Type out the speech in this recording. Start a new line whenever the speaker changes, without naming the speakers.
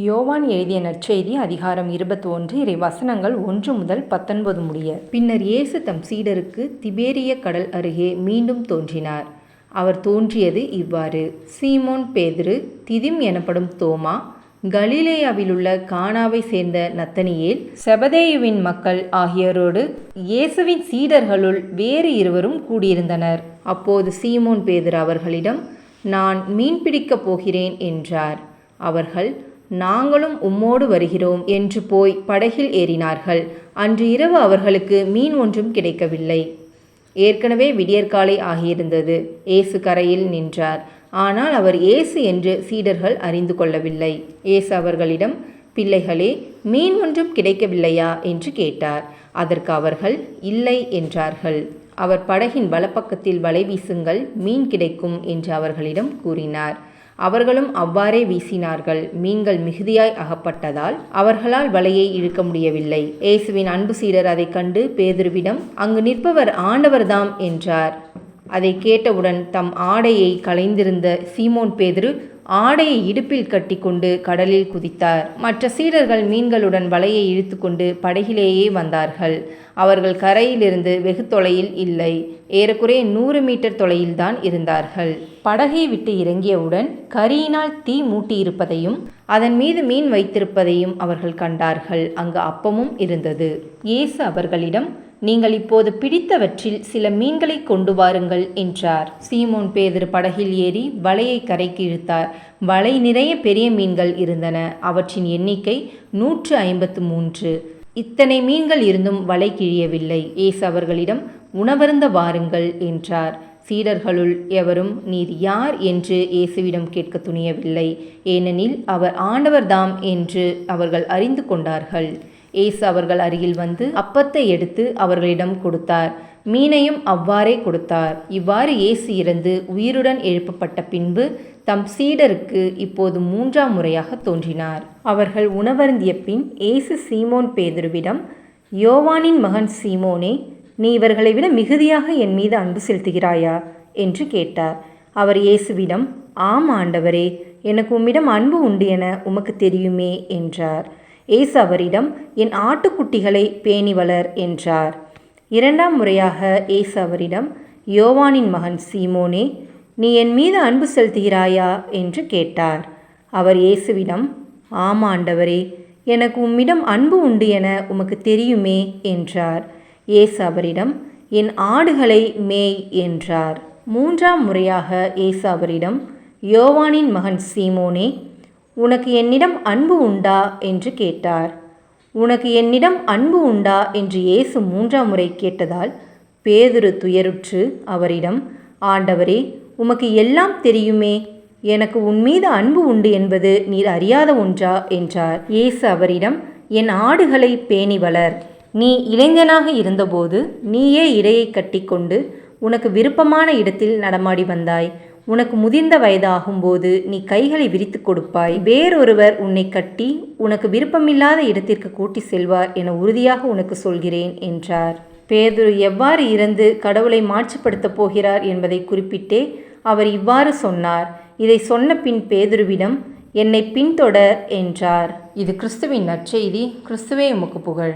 யோவான் எழுதிய நற்செய்தி அதிகாரம் 21 இறைவசனங்கள் 1 முதல் 19 முடிய. பின்னர் இயேசு தம் சீடருக்கு திபேரிய கடல் அருகே மீண்டும் தோன்றினார். அவர் தோன்றியது இவ்வாறு: சீமோன் பேதுரு, திதிம் எனப்படும் தோமா, கலிலேயாவிலுள்ள கானாவை சேர்ந்த நத்தனியேல், செபதேயுவின் மக்கள் ஆகியோரோடு இயேசுவின் சீடர்களுள் வேறு இருவரும் கூடியிருந்தனர். அப்போது சீமோன் பேதுரு அவர்களிடம், நான் மீன் பிடிக்கப் போகிறேன் என்றார். அவர்கள், நாங்களும் உம்மோடு வருகிறோம் என்று போய் படகில் ஏறினார்கள். அன்று இரவு அவர்களுக்கு மீன் ஒன்றும் கிடைக்கவில்லை. ஏற்கனவே விடியற்காலை ஆகியிருந்தது. இயேசு கரையில் நின்றார். ஆனால் அவர் இயேசு என்று சீடர்கள் அறிந்து கொள்ளவில்லை. இயேசு அவர்களிடம், பிள்ளைகளே, மீன் ஒன்றும் கிடைக்கவில்லையா என்று கேட்டார். அதற்கு அவர்கள் இல்லை என்றார்கள். அவர் படகின் வலப்பக்கத்தில் வலை வீசுங்கள், மீன் கிடைக்கும் என்று அவர்களிடம் கூறினார். அவர்களும் அவ்வாறே வீசினார்கள். மீன்கள் மிகுதியாய் அகப்பட்டதால் அவர்களால் வலையை இழுக்க முடியவில்லை. இயேசுவின் அன்பு சீடர் அதைக் கண்டு பேதுருவிடம், அங்கு நிற்பவர் ஆண்டவர்தாம் என்றார். அதை கேட்டவுடன் தம் ஆடையை களைந்திருந்த சீமோன் பேதுரு ஆடையை இடுப்பில் கட்டி கொண்டு கடலில் குதித்தார். மற்ற சீடர்கள் மீன்களுடன் வலையை இழுத்து கொண்டு படகிலேயே வந்தார்கள். அவர்கள் கரையிலிருந்து வெகு தொலையில் இல்லை, ஏறக்குறைய 100 மீட்டர் தொலையில்தான் இருந்தார்கள். படகை விட்டு இறங்கியவுடன் கரியினால் தீ மூட்டியிருப்பதையும் அதன் மீது மீன் வைத்திருப்பதையும் அவர்கள் கண்டார்கள். அங்கு அப்பமும் இருந்தது. இயேசு அவர்களிடம், நீங்கள் இப்போது பிடித்தவற்றில் சில மீன்களை கொண்டு வாருங்கள் என்றார். சீமோன் பேதுரு படகில் ஏறி வலையை கரைக்கு இழுத்தார். வலை நிறைய பெரிய மீன்கள் இருந்தன. அவற்றின் எண்ணிக்கை 153. இத்தனை மீன்கள் இருந்தும் வலை கிழியவில்லை. இயேசு அவர்களிடம், உணவருந்த வாருங்கள் என்றார். சீடர்களுள் எவரும் நீர் யார் என்று இயேசுவிடம் கேட்க துணியவில்லை. ஏனெனில் அவர் ஆண்டவர்தாம் என்று அவர்கள் அறிந்து கொண்டார்கள். இயேசு அவர்கள் அருகில் வந்து அப்பத்தை எடுத்து அவர்களிடம் கொடுத்தார். மீனையும் அவ்வாறே கொடுத்தார். இவ்வாறு இயேசு இறந்து உயிருடன் எழுப்பப்பட்ட பின்பு தம் சீடருக்கு இப்போது 3ஆம் முறையாக தோன்றினார். அவர்கள் உணவருந்திய பின் இயேசு சீமோன் பேதுருவிடம், யோவானின் மகன் சீமோனே, நீ இவர்களை விட மிகுதியாக என் மீது அன்பு செலுத்துகிறாயா என்று கேட்டார். அவர் இயேசுவிடம், ஆம் ஆண்டவரே, எனக்கு உம்மிடம் அன்பு உண்டு என உமக்கு தெரியுமே என்றார். இயேசு அவரிடம், என் ஆட்டுக்குட்டிகளை பேணி வளர் என்றார். 2ஆம் முறையாக இயேசு அவரிடம், யோவானின் மகன் சீமோனே, நீ என் மீது அன்பு செலுத்துகிறாயா என்று கேட்டார். அவர் இயேசுவிடம், ஆம் ஆண்டவரே, எனக்கு உம்மிடம் அன்பு உண்டு என உமக்கு தெரியுமே என்றார். இயேசு அவரிடம், என் ஆடுகளை மேய் என்றார். 3ஆம் முறையாக இயேசு அவரிடம், யோவானின் மகன் சீமோனே, உனக்கு என்னிடம் அன்பு உண்டா என்று கேட்டார். உனக்கு என்னிடம் அன்பு உண்டா என்று இயேசு 3ஆம் முறை கேட்டதால் பேதுரு துயருற்று அவரிடம், ஆண்டவரே, உமக்கு எல்லாம் தெரியுமே, எனக்கு உன்மீது அன்பு உண்டு என்பது நீர் அறியாத ஒன்றா என்றார். இயேசு அவரிடம், என் ஆடுகளை பேணி வளர். நீ இளைஞனாக இருந்தபோது நீயே இடையை கட்டி கொண்டு உனக்கு விருப்பமான இடத்தில் நடமாடி வந்தாய். உனக்கு முதிர்ந்த வயதாகும்போது நீ கைகளை விரித்து கொடுப்பாய். வேறொருவர் உன்னை கட்டி உனக்கு விருப்பமில்லாத இடத்திற்கு கூட்டி செல்வார் என உறுதியாக உனக்கு சொல்கிறேன் என்றார். பேதுரு எவ்வாறு இறந்து கடவுளை மாட்சிப்படுத்தப் போகிறார் என்பதை குறிப்பிட்டே அவர் இவ்வாறு சொன்னார். இதை சொன்ன பின் பேதுருவிடம், என்னை பின்தொடர் என்றார். இது கிறிஸ்துவின் நற்செய்தி. கிறிஸ்துவே உமக்கு புகழ்.